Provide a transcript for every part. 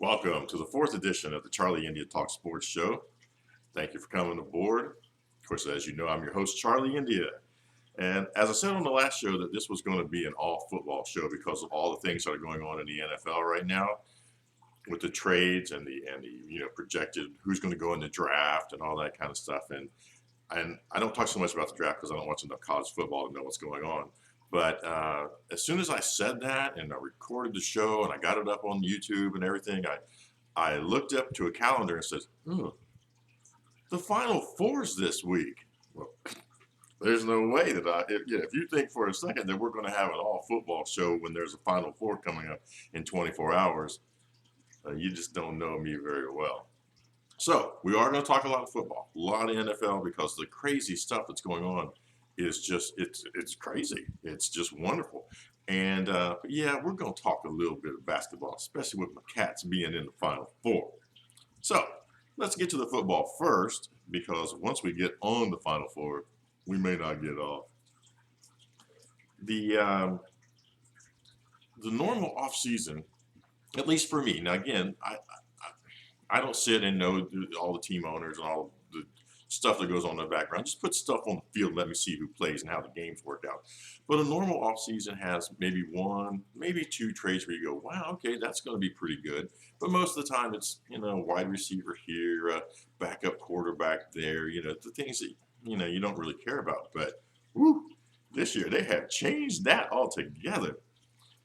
Welcome to the fourth edition of the Charlie India Talk Sports Show. Thank you for coming aboard. Of course, as you know, I'm your host, Charlie India. And as I said on the last show, that this was going to be an all football show because of all the things that are going on in the NFL right now with the trades and the projected who's going to go in the draft and all that kind of stuff. And I don't talk so much about the draft because I don't watch enough college football to know what's going on. But as soon as I said that and I recorded the show and I got it up on YouTube and everything, I looked up to a calendar and said, "Oh, the Final Four's this week." Well, there's no way that if you think for a second that we're going to have an all football show when there's a Final Four coming up in 24 hours, you just don't know me very well. So we are going to talk a lot of football, a lot of NFL, because the crazy stuff that's going on is just it's crazy. It's just wonderful. And yeah, we're going to talk a little bit of basketball, especially with my Cats being in the Final Four. So let's get to the football first, because once we get on the Final Four, we may not get off. The normal off season, at least for me. Now again, I don't sit and know all the team owners and all the stuff that goes on in the background. Just put stuff on the field and let me see who plays and how the games work out. But a normal offseason has maybe one, maybe two trades where you go, wow, okay, that's going to be pretty good. But most of the time it's, wide receiver here, backup quarterback there, the things that, you don't really care about. But this year they have changed that altogether.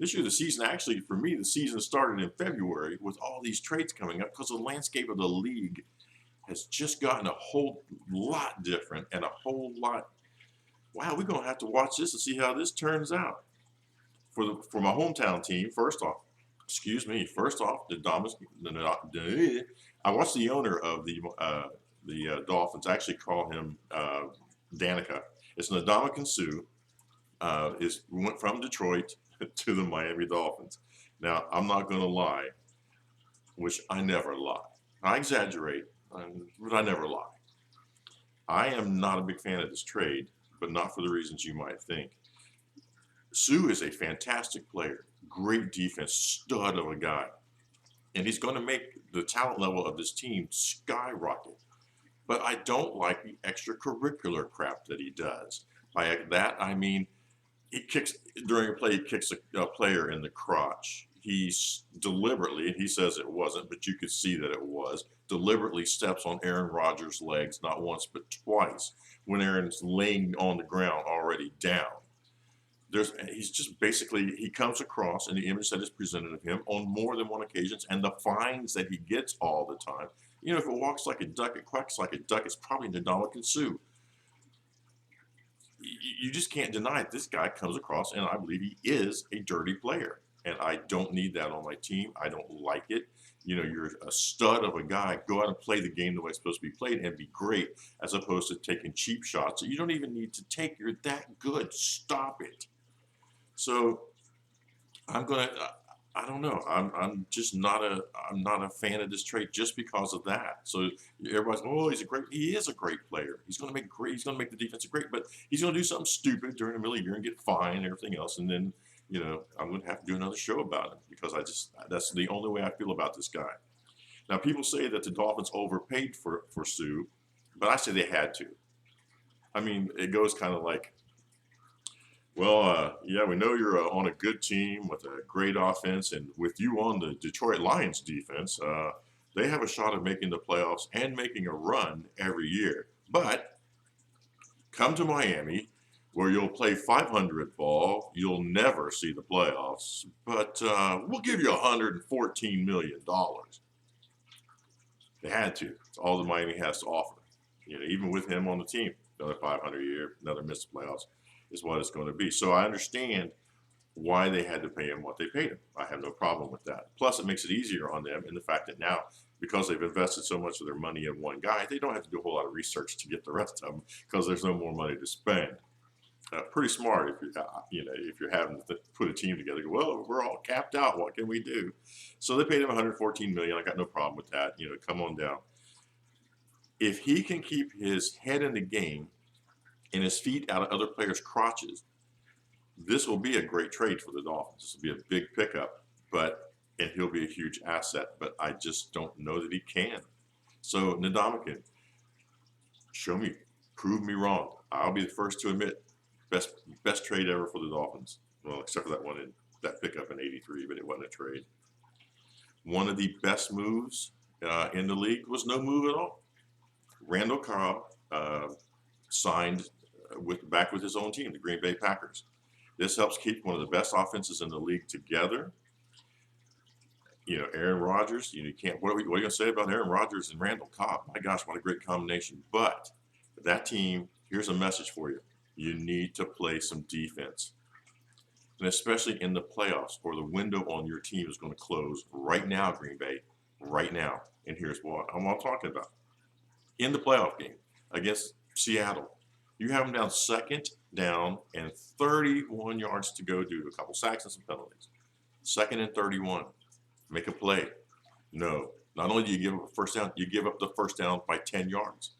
This year, the season actually, for me, the season started in February with all these trades coming up because the landscape of the league has just gotten a whole lot different and a whole lot. Wow, we're going to have to watch this to see how this turns out. For my hometown team, first off, I watched the owner of the Dolphins actually call him Danica. It's Ndamukong Suh. Went from Detroit to the Miami Dolphins. Now, I'm not going to lie, which I never lie. I exaggerate, but I never lie. I am not a big fan of this trade, but not for the reasons you might think. Suh is a fantastic player, great defense, stud of a guy, and he's going to make the talent level of this team skyrocket. But I don't like the extracurricular crap that he does. By that, I mean, during a play, he kicks a player in the crotch. He's deliberately, and he says it wasn't, but you could see that it was, deliberately steps on Aaron Rodgers' legs, not once, but twice, when Aaron's laying on the ground already down. He's just basically, he comes across in the image that is presented of him on more than one occasion, and the fines that he gets all the time. If it walks like a duck, it quacks like a duck, it's probably Ndamukong Suh. You just can't deny it. This guy comes across, and I believe he is a dirty player. And I don't need that on my team. I don't like it. You're a stud of a guy. Go out and play the game the way it's supposed to be played and be great, as opposed to taking cheap shots that you don't even need to take. You're that good. Stop it. So I don't know. I'm just not a fan of this trade just because of that. So everybody's going, oh, he is a great player. He's going to make the defense great, but he's going to do something stupid during the middle of the year and get fined and everything else. And then, I'm going to have to do another show about him because that's the only way I feel about this guy. Now, people say that the Dolphins overpaid for Suh, but I say they had to. I mean, it goes kind of like, well, yeah, we know you're on a good team with a great offense, and with you on the Detroit Lions defense, they have a shot at making the playoffs and making a run every year. But come to Miami, where you'll play 500 ball, you'll never see the playoffs, but we'll give you $114 million. They had to. It's all that Miami has to offer. Even with him on the team, another 500 a year, another miss the playoffs is what it's going to be. So I understand why they had to pay him what they paid him. I have no problem with that. Plus, it makes it easier on them in the fact that now, because they've invested so much of their money in one guy, they don't have to do a whole lot of research to get the rest of them because there's no more money to spend. Pretty smart if you're having to put a team together. Well, we're all capped out. What can we do? So they paid him $114 million. I got no problem with that. Come on down. If he can keep his head in the game and his feet out of other players' crotches, this will be a great trade for the Dolphins. This will be a big pickup. But and he'll be a huge asset, but I just don't know that he can. So Ndamukong, show me, prove me wrong. I'll be the first to admit, best trade ever for the Dolphins. Well, except for that pickup in '83, but it wasn't a trade. One of the best moves in the league was no move at all. Randall Cobb signed back with his own team, the Green Bay Packers. This helps keep one of the best offenses in the league together. You know, Aaron Rodgers, you can't, what are you going to say about Aaron Rodgers and Randall Cobb? My gosh, what a great combination. But that team, here's a message for you. You need to play some defense. And especially in the playoffs, or the window on your team is going to close right now, Green Bay, right now. And here's what I'm talking about. In the playoff game against Seattle, you have them down second down and 31 yards to go due to a couple sacks and some penalties. Second and 31. Make a play. No. Not only do you give up a first down, you give up the first down by 10 yards.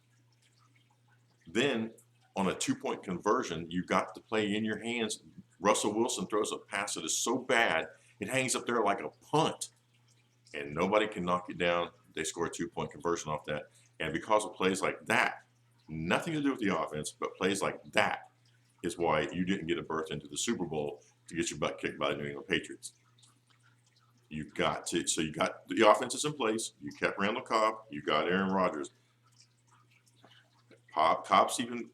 Then, on a 2-point conversion, you got the play in your hands. Russell Wilson throws a pass that is so bad, it hangs up there like a punt. And nobody can knock it down. They score a 2-point conversion off that. And because of plays like that, nothing to do with the offense, but plays like that is why you didn't get a berth into the Super Bowl to get your butt kicked by the New England Patriots. You got the offenses in place. You kept Randall Cobb. You got Aaron Rodgers. Cobb's even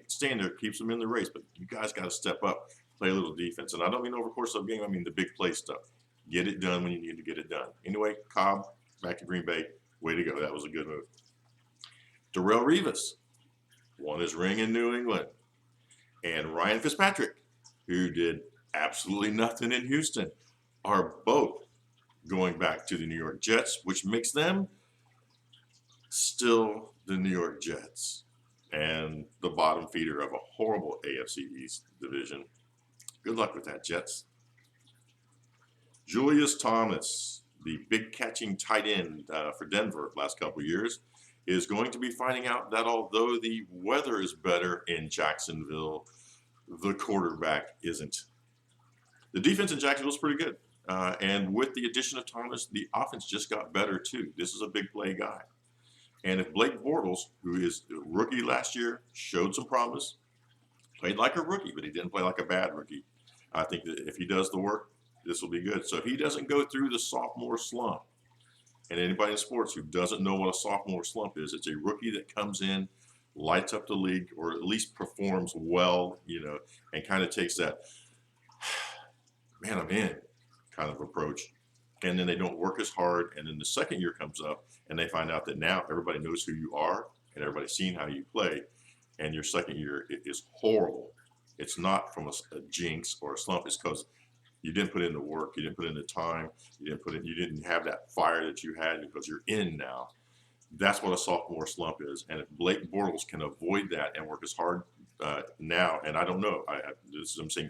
staying there, keeps them in the race, but you guys got to step up, play a little defense. And I don't mean over the course of the game, I mean the big play stuff. Get it done when you need to get it done. Anyway, Cobb, back to Green Bay. Way to go. That was a good move. Darrelle Revis won his ring in New England. And Ryan Fitzpatrick, who did absolutely nothing in Houston, are both going back to the New York Jets, which makes them still the New York Jets and the bottom feeder of a horrible AFC East division. Good luck with that, Jets. Julius Thomas, the big catching tight end for Denver last couple of years, is going to be finding out that although the weather is better in Jacksonville, the quarterback isn't. The defense in Jacksonville is pretty good. And with the addition of Thomas, the offense just got better too. This is a big play guy. And if Blake Bortles, who is a rookie last year, showed some promise, played like a rookie, but he didn't play like a bad rookie. I think that if he does the work, this will be good. So if he doesn't go through the sophomore slump, and anybody in sports who doesn't know what a sophomore slump is, it's a rookie that comes in, lights up the league, or at least performs well, and kind of takes that, man, I'm in kind of approach. And then they don't work as hard. And then the second year comes up and they find out that now everybody knows who you are and everybody's seen how you play. And your second year is horrible. It's not from a jinx or a slump. It's because you didn't put in the work. You didn't put in the time. You didn't have that fire that you had because you're in now. That's what a sophomore slump is. And if Blake Bortles can avoid that and work as hard now, and I don't know, I'm saying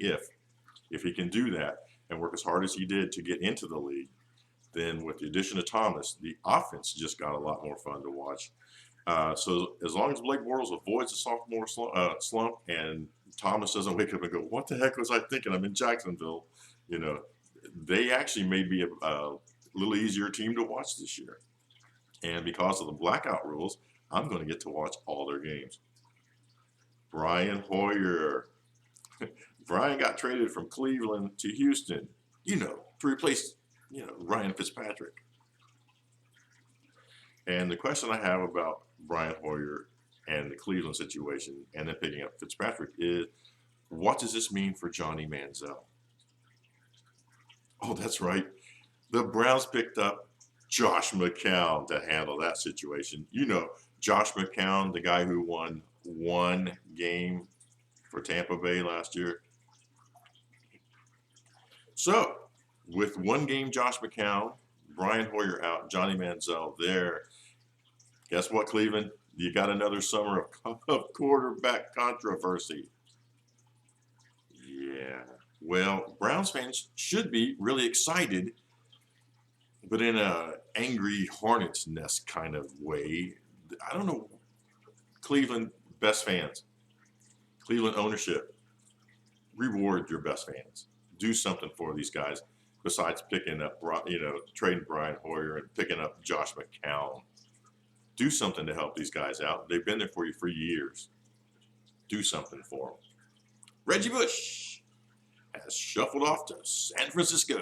if he can do that, and work as hard as he did to get into the league, then with the addition of Thomas, the offense just got a lot more fun to watch. So as long as Blake Bortles avoids the sophomore slump and Thomas doesn't wake up and go, what the heck was I thinking? I'm in Jacksonville. They actually may be a little easier team to watch this year. And because of the blackout rules, I'm going to get to watch all their games. Brian Hoyer. Brian got traded from Cleveland to Houston, to replace, Ryan Fitzpatrick. And the question I have about Brian Hoyer and the Cleveland situation and then picking up Fitzpatrick is, what does this mean for Johnny Manziel? Oh, that's right. The Browns picked up Josh McCown to handle that situation. Josh McCown, the guy who won one game for Tampa Bay last year. So, with one game Josh McCown, Brian Hoyer out, Johnny Manziel there, guess what, Cleveland? You got another summer of quarterback controversy. Yeah. Well, Browns fans should be really excited, but in a angry hornet's nest kind of way. I don't know. Cleveland best fans, Cleveland ownership, reward your best fans. Do something for these guys. besides picking up, trading Brian Hoyer and picking up Josh McCown. Do something to help these guys out. They've been there for you for years. Do something for them. Reggie Bush has shuffled off to San Francisco.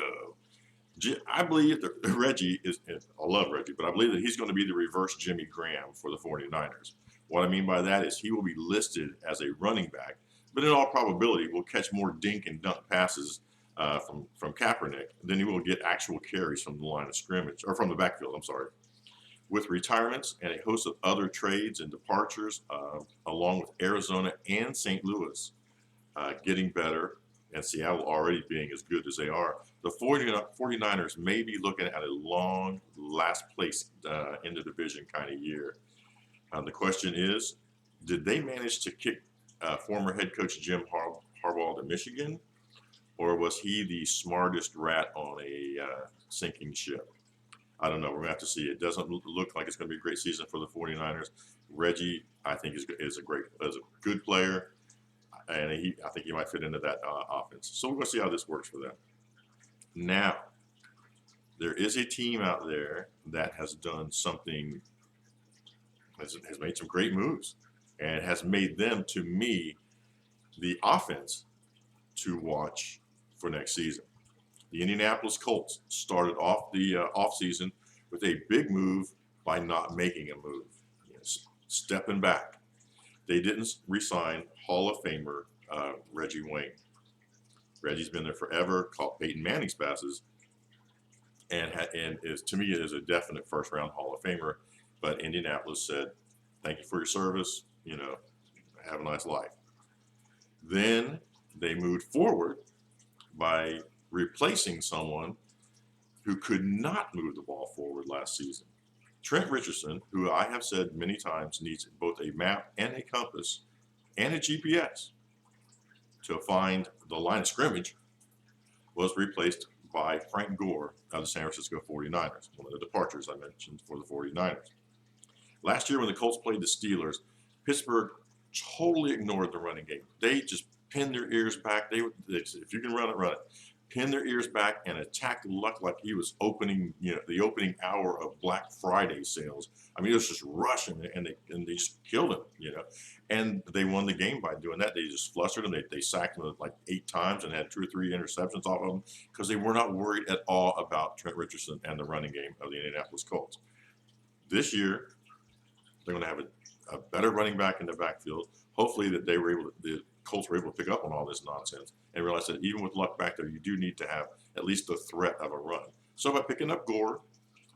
I believe that Reggie is, I love Reggie, but I believe that he's going to be the reverse Jimmy Graham for the 49ers. What I mean by that is he will be listed as a running back, but in all probability will catch more dink and dunk passes from Kaepernick than he will get actual carries from the line of scrimmage, or from the backfield, I'm sorry. With retirements and a host of other trades and departures, along with Arizona and St. Louis getting better, and Seattle already being as good as they are, the 49ers may be looking at a long last place in the division kind of year. The question is, did they manage to kick former head coach Jim Harbaugh to Michigan, or was he the smartest rat on a sinking ship? I don't know. We're going to have to see. It doesn't look like it's going to be a great season for the 49ers. Reggie, I think, is a good player, and I think he might fit into that offense. So we're going to see how this works for them. Now, there is a team out there that has done something, has made some great moves, and has made them, to me, the offense to watch for next season. The Indianapolis Colts started off the offseason with a big move by not making a move, stepping back. They didn't re-sign Hall of Famer Reggie Wayne. Reggie's been there forever, caught Peyton Manning's passes, and is, to me, is a definite first-round Hall of Famer. But Indianapolis said, "Thank you for your service. Have a nice life." Then they moved forward by replacing someone who could not move the ball forward last season. Trent Richardson, who I have said many times needs both a map and a compass and a GPS to find the line of scrimmage, was replaced by Frank Gore of the San Francisco 49ers, one of the departures I mentioned for the 49ers. Last year when the Colts played the Steelers, Pittsburgh totally ignored the running game. They just pinned their ears back. They if you can run it, run it. Pin their ears back and attack Luck like he was opening, the opening hour of Black Friday sales. I mean, it was just rushing, and they just killed him, And they won the game by doing that. They just flustered him. They sacked him like 8 times and had 2 or 3 interceptions off of him because they were not worried at all about Trent Richardson and the running game of the Indianapolis Colts. This year, they're going to have a better running back in the backfield. Hopefully that the Colts were able to pick up on all this nonsense and realize that even with Luck back there, you do need to have at least the threat of a run. So by picking up Gore,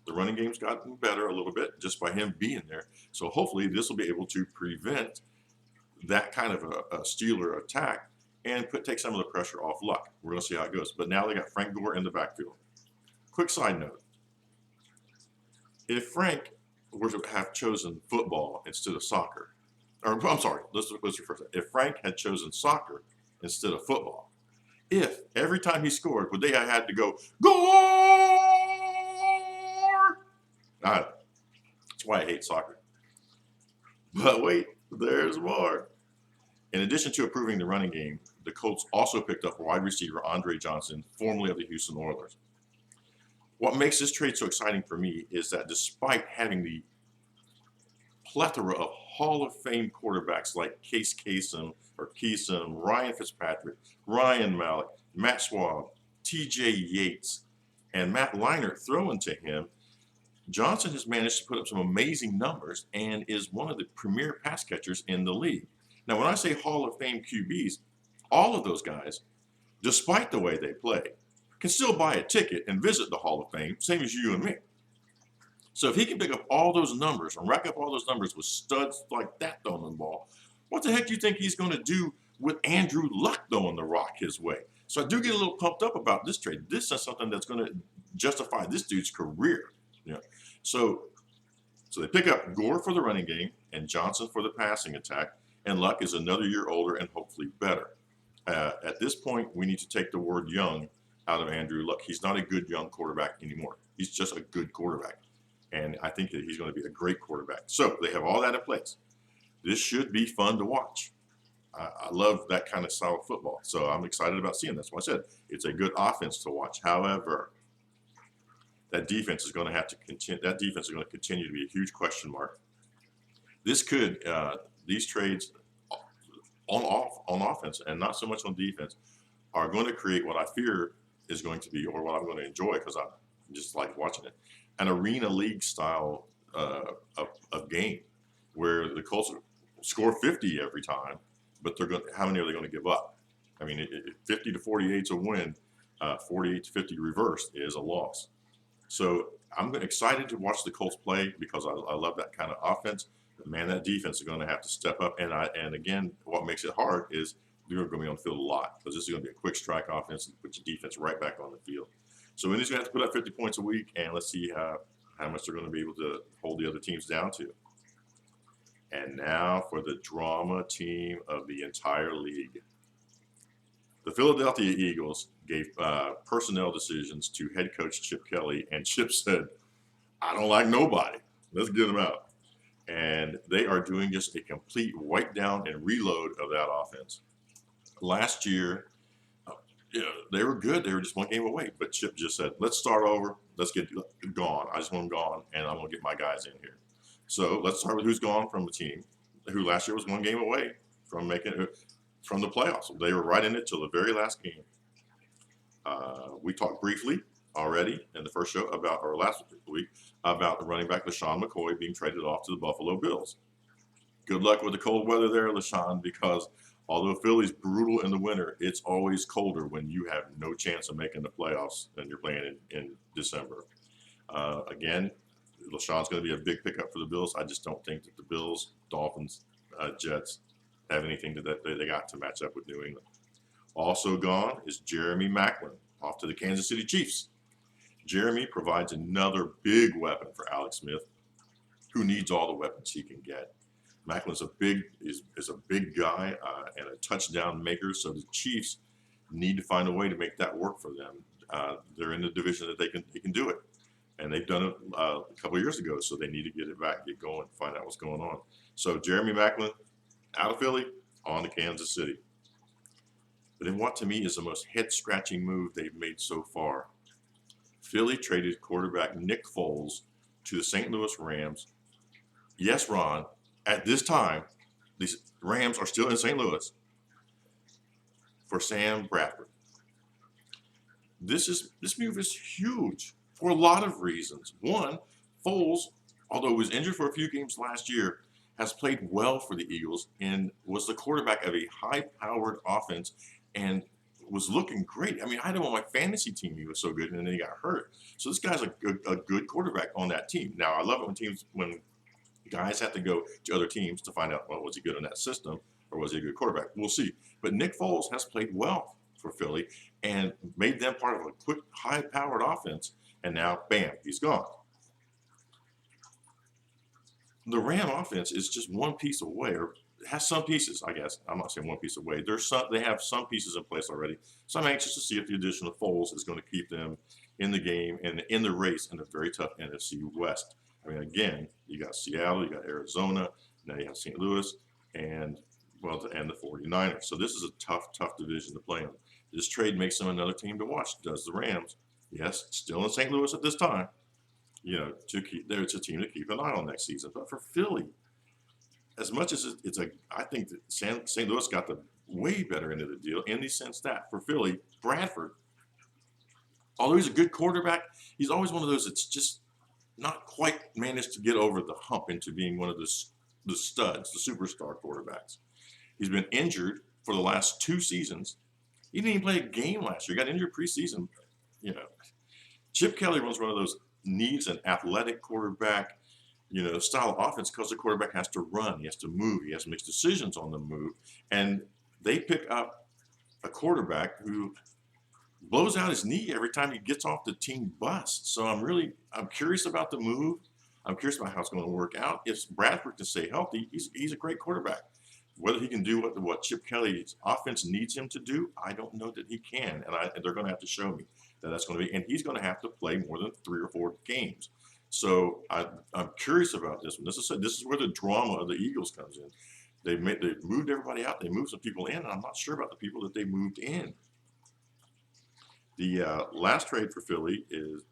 the running game's gotten better a little bit just by him being there. So hopefully this will be able to prevent that kind of a Steeler attack and take some of the pressure off Luck. We're going to see how it goes. But now they got Frank Gore in the backfield. Quick side note. If Frank were to have chosen football instead of soccer, or I'm sorry, let's refer to that. If Frank had chosen soccer instead of football, if every time he scored, would they have had to go, Gore? That's why I hate soccer. But wait, there's more. In addition to improving the running game, the Colts also picked up wide receiver Andre Johnson, formerly of the Houston Oilers. What makes this trade so exciting for me is that despite having the plethora of Hall of Fame quarterbacks like Case Kasem, Ryan Fitzpatrick, Ryan Mallett, Matt Schwab, T.J. Yates, and Matt Leinart thrown to him, Johnson has managed to put up some amazing numbers and is one of the premier pass catchers in the league. Now, when I say Hall of Fame QBs, all of those guys, despite the way they play, can still buy a ticket and visit the Hall of Fame, same as you and me. So if he can pick up all those numbers and rack up all those numbers with studs like that throwing the ball, what the heck do you think he's going to do with Andrew Luck throwing the rock his way? So I do get a little pumped up about this trade. This is something that's going to justify this dude's career. So they pick up Gore for the running game and Johnson for the passing attack, and Luck is another year older and hopefully better. At this point, we need to take the word young out of Andrew Luck. He's not a good young quarterback anymore. He's just a good quarterback. And I think that he's going to be a great quarterback. So they have all that in place. This should be fun to watch. I love that kind of style of football. So I'm excited about seeing this. That's why I said it's a good offense to watch. However, that defense is going to have to continue. That defense is going to continue to be a huge question mark. This could these trades on offense and not so much on defense are going to create what I fear is going to be, or what I'm going to enjoy because I just like watching it, an arena league style of game where the Colts score 50 every time, but they're going. How many are they going to give up? I mean, 50 to 48 is a win. 48 to 50 reversed is a loss. So I'm excited to watch the Colts play because I love that kind of offense. But man, that defense is going to have to step up. And again, what makes it hard is they're going to be on the field a lot because this is going to be a quick strike offense and put your defense right back on the field. So Indy's going to have to put up 50 points a week, and let's see how much they're going to be able to hold the other teams down to. And now for the drama team of the entire league. The Philadelphia Eagles gave personnel decisions to head coach Chip Kelly, and Chip said, I don't like nobody. Let's get them out. And they are doing just a complete wipe down and reload of that offense. Last year, they were good. They were just one game away. But Chip just said, let's start over. Let's get gone. I just want them gone, and I'm going to get my guys in here. So let's start with who's gone from the team, who last year was one game away from making it from the playoffs. They were right in it till the very last game. We talked briefly already in the first show or last week, about the running back LeSean McCoy being traded off to the Buffalo Bills. Good luck with the cold weather there, LeSean, because although Philly's brutal in the winter, it's always colder when you have no chance of making the playoffs and you're playing in December. Again, LeSean's going to be a big pickup for the Bills. I just don't think that the Bills, Dolphins, Jets have anything that they got to match up with New England. Also gone is Jeremy Maclin, off to the Kansas City Chiefs. Jeremy provides another big weapon for Alex Smith, who needs all the weapons he can get. Maclin's is a big guy and a touchdown maker, so the Chiefs need to find a way to make that work for them. They're in the division that they can do it, and they've done it a couple of years ago, so they need to get it back, get going, find out what's going on. So Jeremy Maclin out of Philly on to Kansas City. But then what to me is the most head-scratching move they've made so far. Philly traded quarterback Nick Foles to the St. Louis Rams. Yes, Ron, at this time, these Rams are still in St. Louis for Sam Bradford. This move is huge for a lot of reasons. One, Foles, although he was injured for a few games last year, has played well for the Eagles and was the quarterback of a high-powered offense and was looking great. I mean, I had him on my fantasy team. He was so good, and then he got hurt. So this guy's a good quarterback on that team. Now, I love it when guys have to go to other teams to find out, well, was he good in that system or was he a good quarterback? We'll see. But Nick Foles has played well for Philly and made them part of a quick, high-powered offense, and now, bam, he's gone. The Ram offense is just one piece away, or has some pieces, I guess. I'm not saying one piece away. They have some pieces in place already. So I'm anxious to see if the addition of Foles is going to keep them in the game and in the race in a very tough NFC West. I mean, again, you got Seattle, you got Arizona, now you have St. Louis, and the 49ers. So this is a tough division to play in. This trade makes them another team to watch. Does the Rams? Yes, still in St. Louis at this time. It's a team to keep an eye on next season. But for Philly, as much as I think that St. Louis got the way better end of the deal in the sense that for Philly, Bradford, although he's a good quarterback, he's always one of those that's just not quite managed to get over the hump into being one of the studs, the superstar quarterbacks. He's been injured for the last 2 seasons. He didn't even play a game last year. He got injured preseason. Chip Kelly runs one of those needs an athletic quarterback, style of offense because the quarterback has to run, he has to move, he has to make decisions on the move, and they pick up a quarterback who blows out his knee every time he gets off the team bus. So I'm curious about the move. I'm curious about how it's going to work out. If Bradford can stay healthy, he's a great quarterback. Whether he can do what Chip Kelly's offense needs him to do, I don't know that he can, and they're going to have to show me that's going to be, and he's going to have to play more than 3 or 4 games. So I'm curious about this one. This is where the drama of the Eagles comes in. They moved everybody out. They moved some people in, and I'm not sure about the people that they moved in. The last trade for Philly is,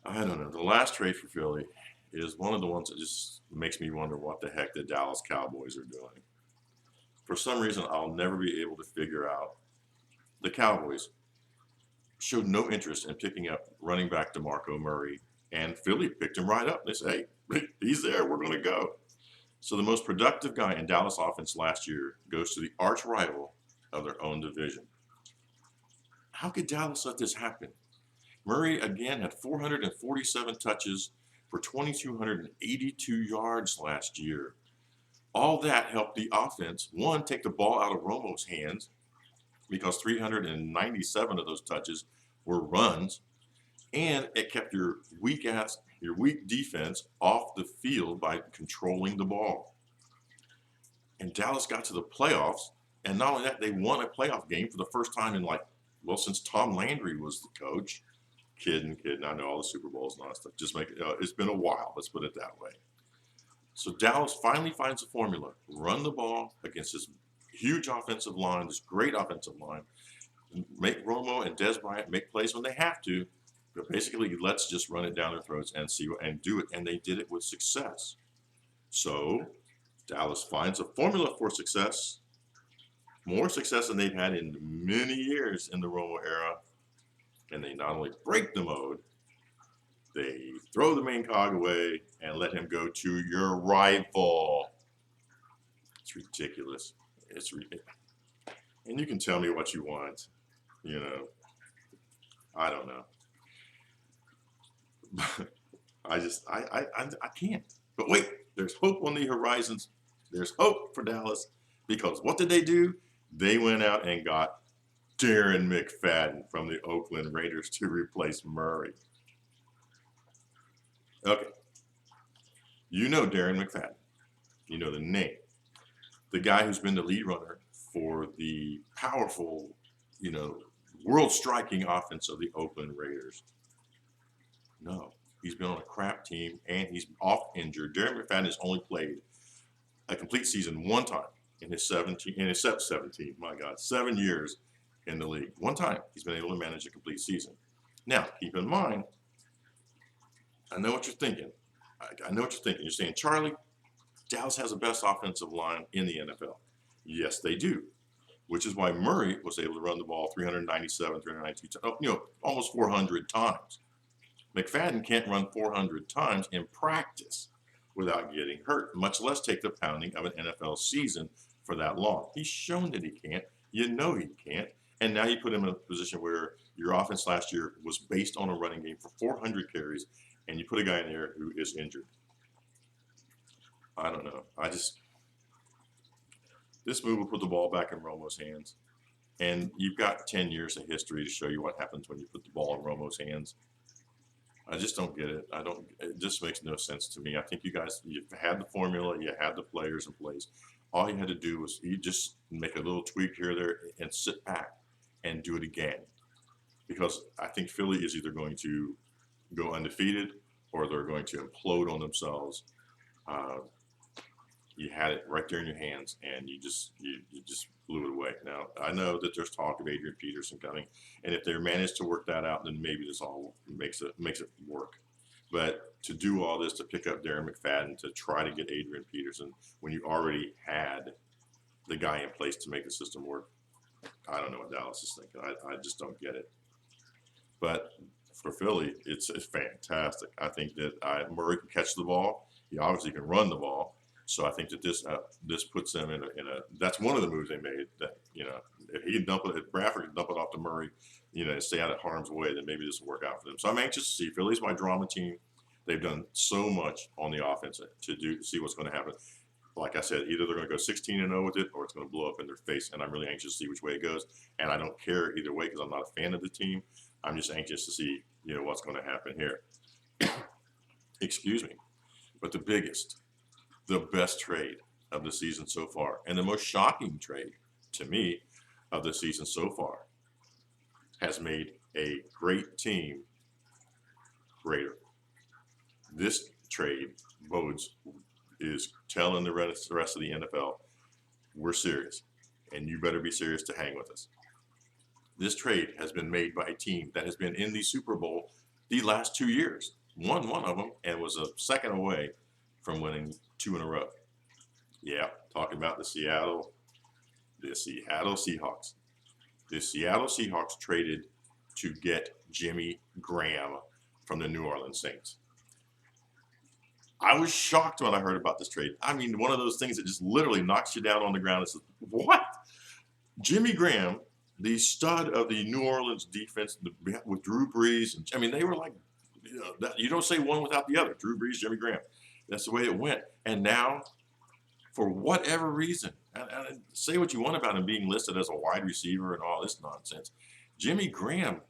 I don't know. The last trade for Philly is one of the ones that just makes me wonder what the heck the Dallas Cowboys are doing. For some reason, I'll never be able to figure out. The Cowboys showed no interest in picking up running back DeMarco Murray, and Philly picked him right up. They said, hey, he's there. We're going to go. So the most productive guy in Dallas offense last year goes to the arch rival of their own division. How could Dallas let this happen? Murray, again, had 447 touches for 2,282 yards last year. All that helped the offense, one, take the ball out of Romo's hands, because 397 of those touches were runs, and it kept your weak defense off the field by controlling the ball. And Dallas got to the playoffs, and not only that, they won a playoff game for the first time in since Tom Landry was the coach. Kidding. I know all the Super Bowls and all that stuff. Just make it. It's been a while. Let's put it that way. So Dallas finally finds a formula: run the ball against this huge offensive line, this great offensive line. Make Romo and Dez Bryant make plays when they have to, but basically let's just run it down their throats and do it. And they did it with success. So Dallas finds a formula for success, more success than they've had in many years in the Romo era. And they not only break the mode, they throw the main cog away and let him go to your rival. It's ridiculous. And you can tell me what you want. I don't know. I can't. But wait, there's hope on the horizons. There's hope for Dallas, because what did they do? They went out and got Darren McFadden from the Oakland Raiders to replace Murray. Okay. You know Darren McFadden. You know the name. The guy who's been the lead runner for the powerful, world-striking offense of the Oakland Raiders. No. He's been on a crap team, and he's off injured. Darren McFadden has only played a complete season one time in his 7 years in the league. One time he's been able to manage a complete season. Now, keep in mind, I know what you're thinking. You're saying, Charlie, Dallas has the best offensive line in the NFL. Yes, they do, which is why Murray was able to run the ball 397, 392, almost 400 times. McFadden can't run 400 times in practice without getting hurt, much less take the pounding of an NFL season for that long. He's shown that he can't. You know he can't. And now you put him in a position where your offense last year was based on a running game for 400 carries, and you put a guy in there who is injured. I don't know. This move will put the ball back in Romo's hands. And you've got 10 years of history to show you what happens when you put the ball in Romo's hands. I just don't get it. It just makes no sense to me. I think you had the formula, you had the players in place. All you had to do was you just make a little tweak here or there and sit back and do it again. Because I think Philly is either going to go undefeated or they're going to implode on themselves. You had it right there in your hands, and you just blew it away. Now, I know that there's talk of Adrian Peterson coming, and if they manage to work that out, then maybe this all makes it work. But to do all this, to pick up Darren McFadden, to try to get Adrian Peterson when you already had the guy in place to make the system work, I don't know what Dallas is thinking. I just don't get it. But for Philly, it's fantastic. I think that Murray can catch the ball. He obviously can run the ball. So I think that this puts them in a that's one of the moves they made. That if Bradford can dump it off to Murray, stay out of harm's way, then maybe this will work out for them. So I'm anxious to see. Philly's my drama team. They've done so much on the offense to see what's going to happen. Like I said, either they're going to go 16-0 with it, or it's going to blow up in their face. And I'm really anxious to see which way it goes. And I don't care either way because I'm not a fan of the team. I'm just anxious to see what's going to happen here. Excuse me. But the best trade of the season so far, and the most shocking trade to me of the season so far, has made a great team greater. This trade bodes is telling the rest of the NFL, we're serious, and you better be serious to hang with us. This trade has been made by a team that has been in the Super Bowl the last 2 years, won one of them, and was a second away from winning 2 in a row. Yeah, talking about the Seattle Seahawks. The Seattle Seahawks traded to get Jimmy Graham from the New Orleans Saints. I was shocked when I heard about this trade. I mean, one of those things that just literally knocks you down on the ground and says, what? Jimmy Graham, the stud of the New Orleans defense with Drew Brees. And I mean, they were like, you don't say one without the other. Drew Brees, Jimmy Graham. That's the way it went. And now, for whatever reason, and say what you want about him being listed as a wide receiver and all this nonsense, Jimmy Graham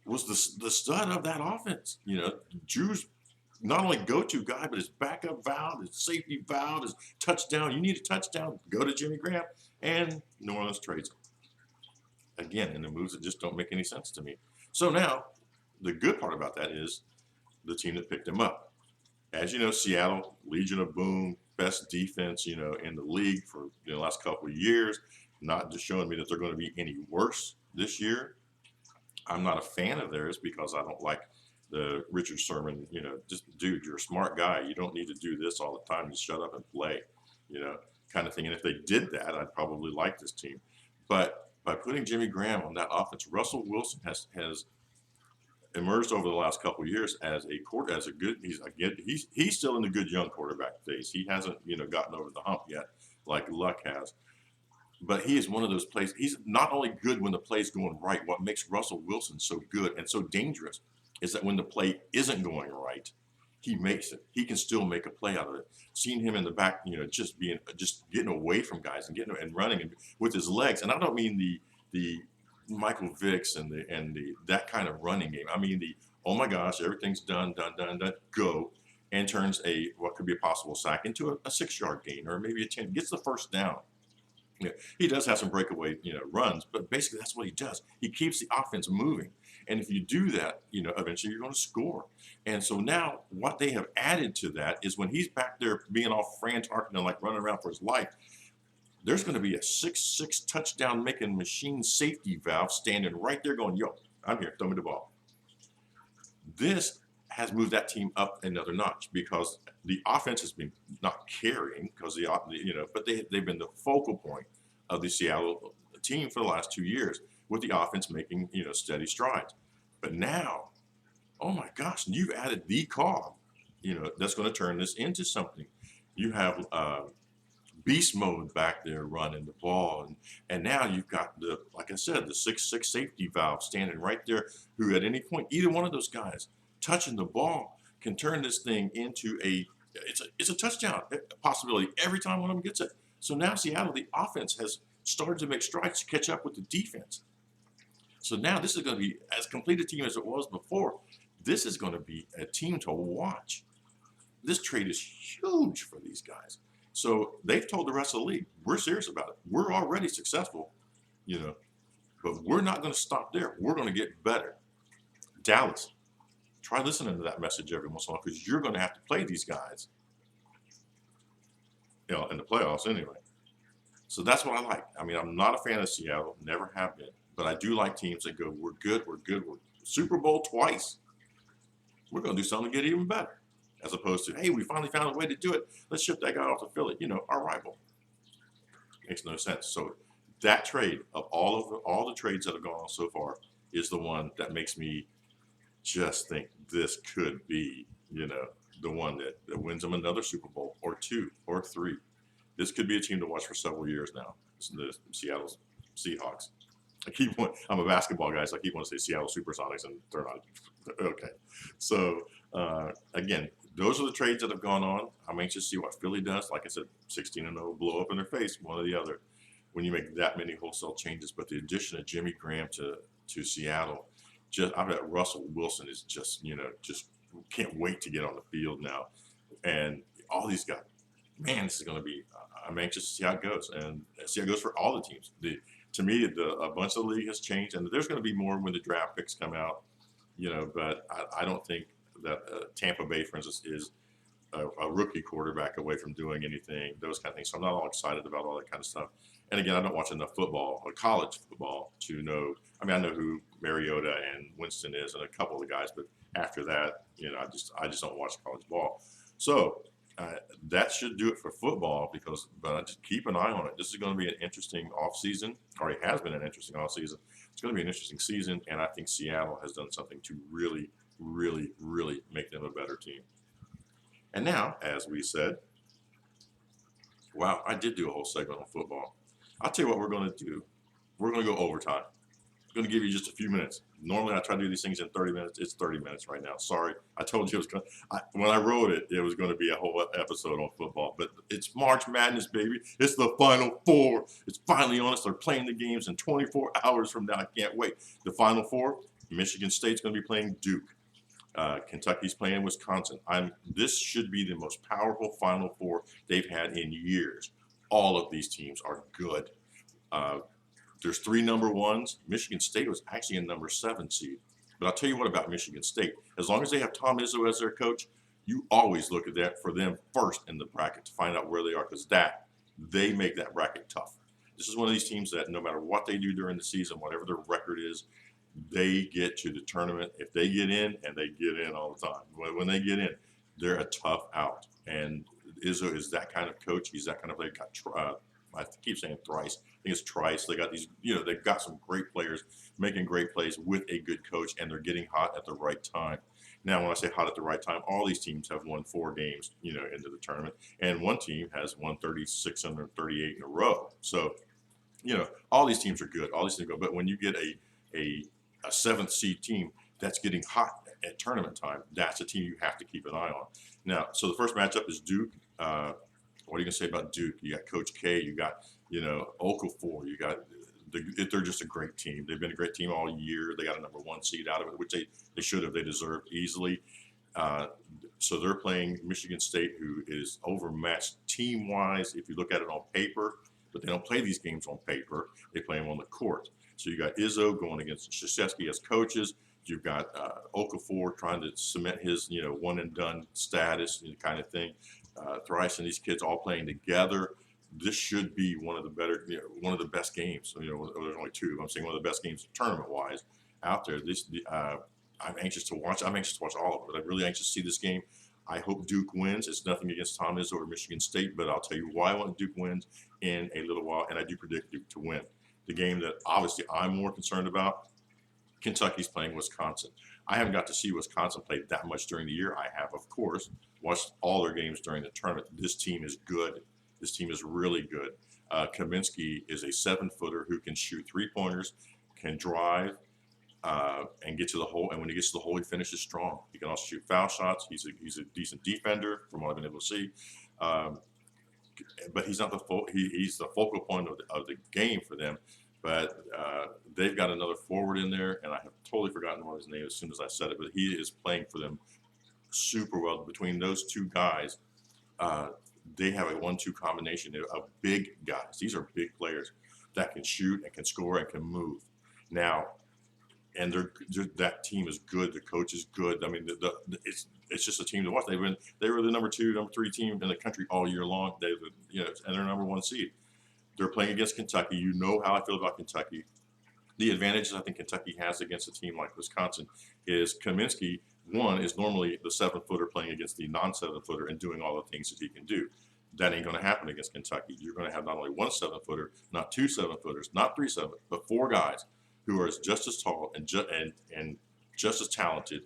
was the stud of that offense. Drew's not only go-to guy, but his backup valve, his safety valve, his touchdown. You need a touchdown, go to Jimmy Graham, and New Orleans trades him. Again, in the moves that just don't make any sense to me. So now, the good part about that is the team that picked him up. As you know, Seattle, Legion of Boom, best defense, in the league for the last couple of years. Not just showing me that they're going to be any worse this year. I'm not a fan of theirs because I don't like the Richard Sherman, just dude, you're a smart guy. You don't need to do this all the time. Just shut up and play, kind of thing. And if they did that, I'd probably like this team. But by putting Jimmy Graham on that offense, Russell Wilson has emerged over the last couple of years as a good. He's still in the good young quarterback phase. He hasn't gotten over the hump yet, like Luck has. But he is one of those plays. He's not only good when the play's going right. What makes Russell Wilson so good and so dangerous is that when the play isn't going right, he makes it. He can still make a play out of it. Seeing him in the back, just getting away from guys and running with his legs. And I don't mean the Michael Vicks and the that kind of running game. I mean oh my gosh, everything's done, go, and turns what could be a possible sack into a 6-yard gain or maybe a 10. Gets the first down. He does have some breakaway, runs, but basically that's what he does. He keeps the offense moving. And if you do that, eventually you're going to score. And so now what they have added to that is when he's back there being all frantic and like running around for his life, there's going to be a 6'6" touchdown making machine safety valve standing right there going, yo, I'm here, throw me the ball. This has moved that team up another notch because the offense has been not carrying because but they've been the focal point of the Seattle team for the last 2 years with the offense making steady strides. But now, oh my gosh, you've added the cog, that's going to turn this into something. You have beast mode back there running the ball, and now you've got like I said, the 6'6" safety valve standing right there, who at any point, either one of those guys touching the ball can turn this thing into it's a touchdown possibility every time one of them gets it. So now Seattle, the offense has started to make strides to catch up with the defense. So now this is going to be as complete a team as it was before. This is going to be a team to watch. This trade is huge for these guys. So they've told the rest of the league, we're serious about it. We're already successful, but we're not going to stop there. We're going to get better. Dallas, try listening to that message every once in a while because you're going to have to play these guys, in the playoffs anyway. So that's what I like. I mean, I'm not a fan of Seattle, never have been, but I do like teams that go, we're good, we're Super Bowl twice. We're going to do something to get even better, as opposed to, hey, we finally found a way to do it. Let's ship that guy off to Philly, our rival. Makes no sense. So that trade of all the trades that have gone on so far is the one that makes me just think this could be, the one that wins them another Super Bowl or 2 or 3. This could be a team to watch for several years now. It's the Seattle Seahawks. I'm a basketball guy, so I keep wanting to say Seattle Supersonics, and they're not. Okay. So, again, those are the trades that have gone on. I'm anxious to see what Philly does. Like I said, 16-0, blow up in their face, one or the other, when you make that many wholesale changes. But the addition of Jimmy Graham to Seattle, I bet Russell Wilson is just can't wait to get on the field now. And all these guys, man, this is going to be, I'm anxious to see how it goes and see how it goes for all the teams. To me, a bunch of the league has changed, and there's going to be more when the draft picks come out, but I don't think that Tampa Bay, for instance, is a rookie quarterback away from doing anything, those kind of things. So I'm not all excited about all that kind of stuff. And again, I don't watch enough football or college football to know. I mean, I know who Mariota and Winston is and a couple of the guys, but after that, I just don't watch college ball. So that should do it for football but just keep an eye on it. This is going to be an interesting offseason, or it has been an interesting offseason. It's going to be an interesting season, and I think Seattle has done something to really, really, really make them a better team. And now, as we said, wow, I did do a whole segment on football. I'll tell you what we're going to do. We're going to go overtime. I'm going to give you just a few minutes. Normally, I try to do these things in 30 minutes. It's 30 minutes right now. Sorry. I told you it was going to, when I wrote it, it was going to be a whole episode on football. But it's March Madness, baby. It's the Final Four. It's finally on us. They're playing the games in 24 hours from now. I can't wait. The Final Four, Michigan State's going to be playing Duke. Kentucky's playing Wisconsin. This should be the most powerful Final Four they've had in years. All of these teams are good. There's 3 number ones. Michigan State was actually a number 7 seed. But I'll tell you what about Michigan State. As long as they have Tom Izzo as their coach, you always look at that for them first in the bracket to find out where they are, because they make that bracket tough. This is one of these teams that no matter what they do during the season, whatever their record is, they get to the tournament. If they get in, and they get in all the time, when they get in, they're a tough out. And Izzo is that kind of coach. He's that kind of player. I keep saying thrice. I think it's Trice. They got these, they've got some great players making great plays with a good coach, and they're getting hot at the right time. Now, when I say hot at the right time, all these teams have won 4 games, into the tournament, and one team has won 36 and 38 in a row. So, all these teams are good. All these teams are good. But when you get a 7th seed team that's getting hot at tournament time, that's a team you have to keep an eye on. Now, so the first matchup is Duke. What are you going to say about Duke? You got Coach K. You got, Okafor. You got they're just a great team. They've been a great team all year. They got a number 1 seed out of it, which they should have. They deserved easily. So they're playing Michigan State, who is overmatched team-wise if you look at it on paper. But they don't play these games on paper. They play them on the court. So you got Izzo going against Krzyzewski as coaches. You've got Okafor trying to cement his, one-and-done status kind of thing. Thrice and these kids all playing together. This should be one of the better, one of the best games. There's only 2. I'm saying one of the best games tournament-wise out there. I'm anxious to watch. I'm anxious to watch all of it. I'm really anxious to see this game. I hope Duke wins. It's nothing against Tom Izzo or Michigan State, but I'll tell you why I want Duke wins in a little while, and I do predict Duke to win. The game that obviously I'm more concerned about, Kentucky's playing Wisconsin. I haven't got to see Wisconsin play that much during the year. I have, of course, watched all their games during the tournament. This team is good. This team is really good. Kaminsky is a 7-footer who can shoot 3-pointers, can drive, and get to the hole. And when he gets to the hole, he finishes strong. He can also shoot foul shots. He's a decent defender, from what I've been able to see. But he's not he's the focal point of the game for them. But they've got another forward in there, and I have totally forgotten what his name as soon as I said it. But he is playing for them super well. Between those 2 guys, they have a 1-2 combination of big guys. These are big players that can shoot and can score and can move. Now, and that team is good. The coach is good. I mean, it's just a team to watch. They were the number 2, number 3 team in the country all year long. And they're number 1 seed. They're playing against Kentucky. You know how I feel about Kentucky. The advantages I think Kentucky has against a team like Wisconsin is Kaminsky, one, is normally the 7-footer playing against the non-7-footer and doing all the things that he can do. That ain't going to happen against Kentucky. You're going to have not only 1 7-footer, not 2 7-footers, not 3 7, but 4 guys who are just as tall and just as talented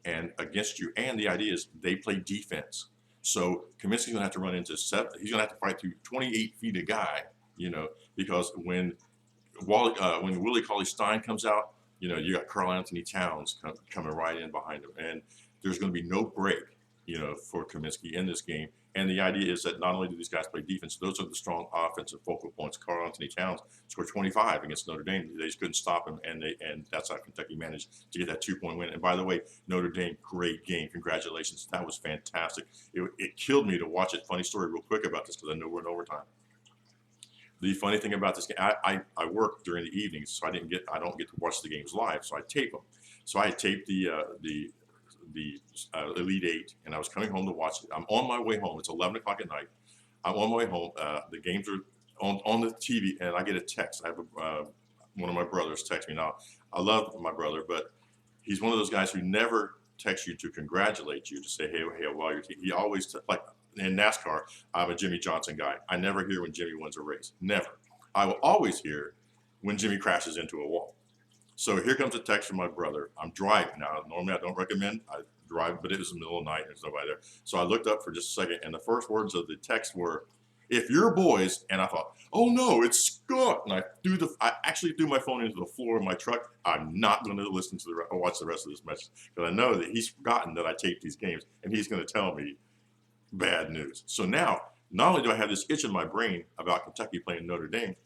and against you. And the idea is they play defense. So Kaminsky's going to have to run into 7. He's going to have to fight through 28 feet of guy, because when Willie Cauley-Stein comes out, you got Karl Anthony Towns coming right in behind him. And there's going to be no break, for Kaminsky in this game. And the idea is that not only do these guys play defense, those are the strong offensive focal points. Karl Anthony Towns scored 25 against Notre Dame. They just couldn't stop him, and that's how Kentucky managed to get that 2-point win. And by the way, Notre Dame, great game. Congratulations. That was fantastic. It killed me to watch it. Funny story real quick about this, because I know we're in overtime. The funny thing about this game, I work during the evenings, so I don't get to watch the games live, so I tape them. So I taped the the Elite Eight, and I was coming home to watch it. I'm on my way home. It's 11 o'clock at night. I'm on my way home. The games are on the TV, and I get a text. I have one of my brothers text me. Now, I love my brother, but he's one of those guys who never texts you to congratulate you, to say, hey, well, he always, like in NASCAR, I'm a Jimmy Johnson guy. I never hear when Jimmy wins a race. Never. I will always hear when Jimmy crashes into a wall. So here comes a text from my brother. I'm driving now. Normally I don't recommend I drive, but it was the middle of the night and there's nobody there. So I looked up for just a second, and the first words of the text were, "If you're boys," and I thought, oh no, it's Scott. And I actually threw my phone into the floor of my truck. I'm not going to listen to or watch the rest of this message, because I know that he's forgotten that I taped these games, and he's going to tell me bad news. So now, not only do I have this itch in my brain about Kentucky playing Notre Dame,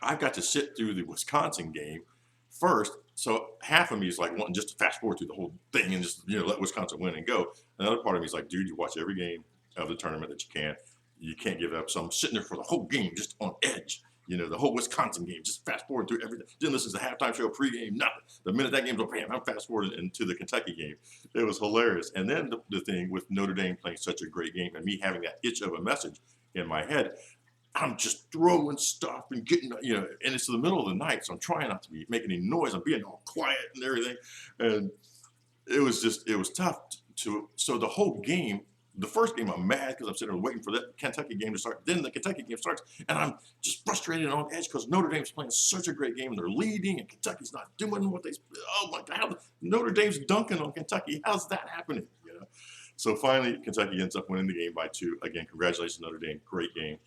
I've got to sit through the Wisconsin game first. So half of me is like wanting just to fast forward through the whole thing and just, let Wisconsin win and go. Another part of me is like, dude, you watch every game of the tournament that you can. You can't give up. So I'm sitting there for the whole game just on edge. The whole Wisconsin game, just fast forward through everything. Didn't listen to the halftime show, pregame, nothing. The minute that game's over, bam, I'm fast forwarding into the Kentucky game. It was hilarious. And then the thing with Notre Dame playing such a great game and me having that itch of a message in my head, I'm just throwing stuff and getting, and it's in the middle of the night, so I'm trying not to be making any noise. I'm being all quiet and everything. And it was tough so the whole game, the first game, I'm mad because I'm sitting there waiting for that Kentucky game to start. Then the Kentucky game starts, and I'm just frustrated and on edge because Notre Dame's playing such a great game, and they're leading, and Kentucky's not doing what they. Oh my God, Notre Dame's dunking on Kentucky. How's that happening? So finally, Kentucky ends up winning the game by 2. Again, congratulations, Notre Dame. Great game.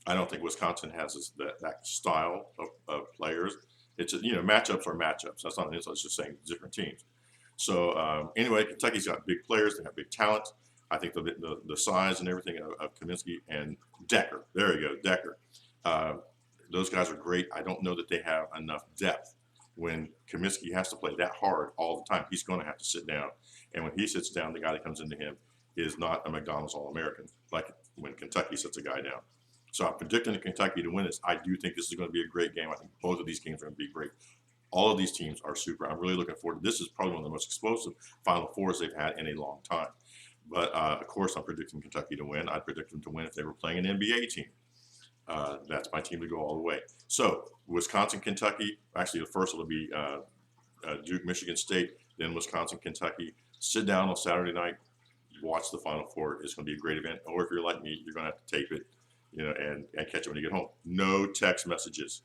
I don't think Wisconsin has that style of players. It's matchups are matchups. That's not an insult. It's just saying different teams. So anyway, Kentucky's got big players. They have big talent. I think the size and everything of Kaminsky and Decker. There you go, Decker. Those guys are great. I don't know that they have enough depth. When Kaminsky has to play that hard all the time, he's going to have to sit down. And when he sits down, the guy that comes into him is not a McDonald's All-American, like when Kentucky sits a guy down. So I'm predicting Kentucky to win this. I do think this is going to be a great game. I think both of these games are going to be great. All of these teams are super. I'm really looking forward to this. Is probably one of the most explosive Final Fours they've had in a long time. But of course, I'm predicting Kentucky to win. I'd predict them to win if they were playing an NBA team. That's my team to go all the way. So Wisconsin, Kentucky. Actually, the first will be Duke, Michigan State. Then Wisconsin, Kentucky. Sit down on Saturday night. Watch the Final Four. It's going to be a great event. Or if you're like me, you're going to have to tape it. And catch it when you get home. No text messages.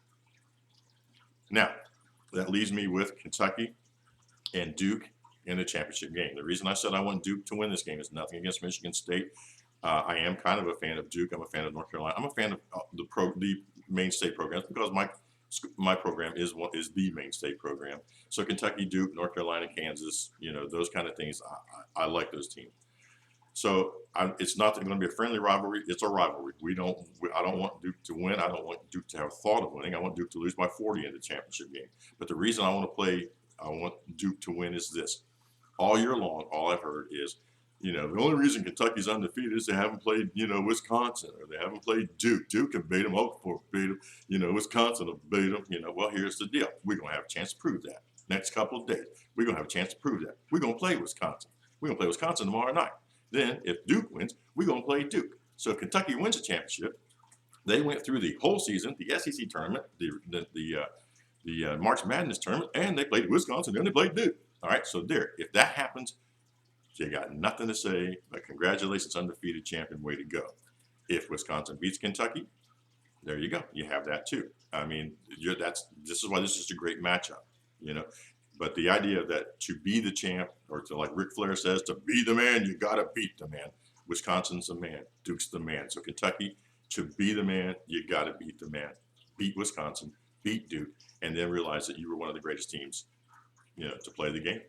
Now, that leaves me with Kentucky and Duke in the championship game. The reason I said I want Duke to win this game is nothing against Michigan State. I am kind of a fan of Duke. I'm a fan of North Carolina. I'm a fan of the main state programs because my program is the main state program. So Kentucky, Duke, North Carolina, Kansas, those kind of things. I like those teams. So it's not going to be a friendly rivalry. It's a rivalry. I don't want Duke to win. I don't want Duke to have a thought of winning. I want Duke to lose by 40 in the championship game. But the reason I want Duke to win is this. All year long, all I've heard is, the only reason Kentucky's undefeated is they haven't played, Wisconsin, or they haven't played Duke. Duke can beat them. Oklahoma beat them. Wisconsin will beat them. Well, here's the deal. We're going to have a chance to prove that. Next couple of days, we're going to have a chance to prove that. We're going to play Wisconsin. We're going to play Wisconsin tomorrow night. Then, if Duke wins, we're going to play Duke. So if Kentucky wins a championship, they went through the whole season, the SEC tournament, the March Madness tournament, and they played Wisconsin, and they played Duke. All right, so there. If that happens, you got nothing to say but congratulations, undefeated champion, way to go. If Wisconsin beats Kentucky, there you go. You have that too. I mean, this is why this is a great matchup, But the idea that to be the champ, or to, like Ric Flair says, to be the man, you got to beat the man. Wisconsin's the man. Duke's the man. So Kentucky, to be the man, you got to beat the man. Beat Wisconsin, beat Duke, and then realize that you were one of the greatest teams, to play the game.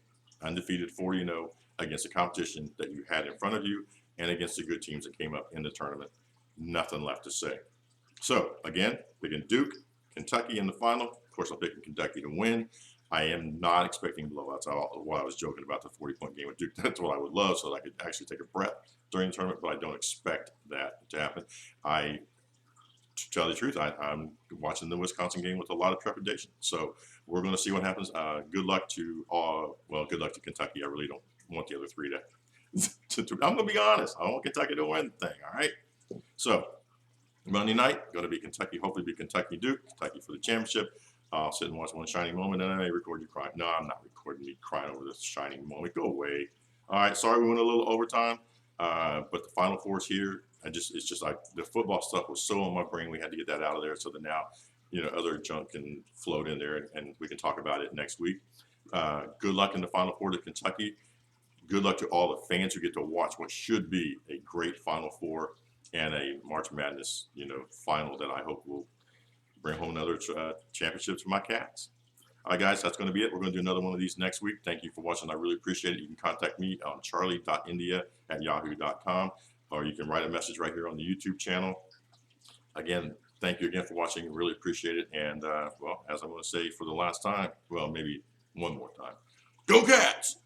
Undefeated 40-0 against the competition that you had in front of you and against the good teams that came up in the tournament. Nothing left to say. So, again, picking Duke, Kentucky in the final. Of course, I'm picking Kentucky to win. I am not expecting blowouts. Why I was joking about the 40-point game with Duke. That's what I would love, so that I could actually take a breath during the tournament, but I don't expect that to happen. I to tell you the truth, I'm watching the Wisconsin game with a lot of trepidation. So we're going to see what happens. Good luck to all. Well, good luck to Kentucky. I really don't want the other three to I'm going to be honest. I don't want Kentucky to win the thing. All right. So Monday night going to be Kentucky. Hopefully, be Kentucky Duke. Kentucky for the championship. I'll sit and watch one shining moment, and I may record you crying. No, I'm not recording me crying over this shining moment. Go away. All right. Sorry, we went a little overtime, but the Final Four is here. It's just like the football stuff was so on my brain. We had to get that out of there so that now, other junk can float in there, and we can talk about it next week. Good luck in the Final Four to Kentucky. Good luck to all the fans who get to watch what should be a great Final Four and a March Madness, final that I hope will bring home another championships for my Cats. All right, guys, that's going to be it. We're going to do another one of these next week. Thank you for watching. I really appreciate it. You can contact me on charlie.india@yahoo.com, or you can write a message right here on the YouTube channel. Again, thank you again for watching. Really appreciate it. And, well, as I'm going to say for the last time, well, maybe one more time, go Cats!